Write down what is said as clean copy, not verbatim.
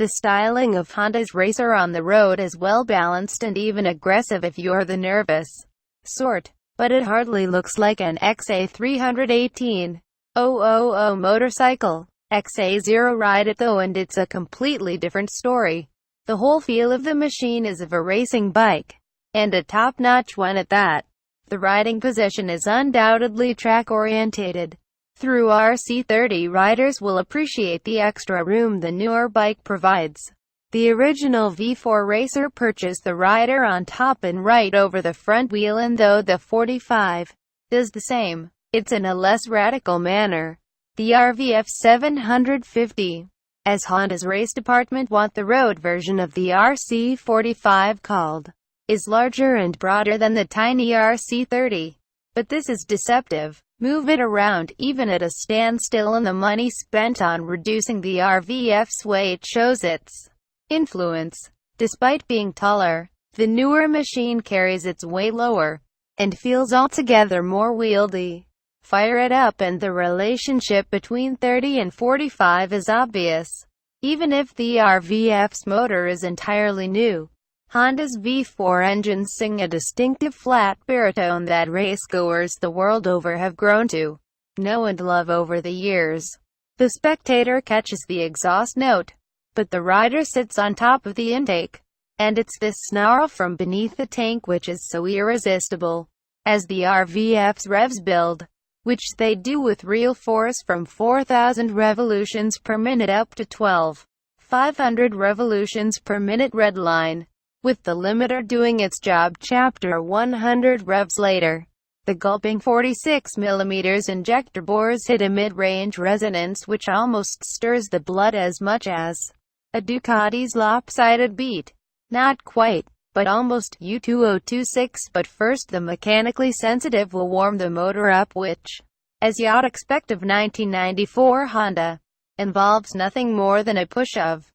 The styling of Honda's racer on the road is well balanced and even aggressive if you're the nervous sort, but it hardly looks like an XA318,000 motorcycle. XA0 ride it though, and it's a completely different story. The whole feel of the machine is of a racing bike, and a top-notch one at that. The riding position is undoubtedly track-orientated. Through RC30, riders will appreciate the extra room the newer bike provides. The original V4 racer purchased the rider on top and right over the front wheel, and though the 45 does the same, it's in a less radical manner. The RVF750, as Honda's race department want the road version of the RC45 called, is larger and broader than the tiny RC30. But this is deceptive. Move it around, even at a standstill, and the money spent on reducing the RVF's weight shows its influence. Despite being taller, the newer machine carries its weight lower, and feels altogether more wieldy. Fire it up and the relationship between 30 and 45 is obvious. Even if the RVF's motor is entirely new, Honda's V4 engines sing a distinctive flat baritone that racegoers the world over have grown to know and love over the years. The spectator catches the exhaust note, but the rider sits on top of the intake, and it's this snarl from beneath the tank which is so irresistible. As the RVF's revs build, which they do with real force from 4,000 revolutions per minute up to 12,500 revolutions per minute redline, with the limiter doing its job chapter 100 revs later. The gulping 46mm injector bores hit a mid-range resonance which almost stirs the blood as much as a Ducati's lopsided beat. Not quite, but almost. U2026. But first, the mechanically sensitive will warm the motor up, which, as you'd expect of 1994 Honda, involves nothing more than a push of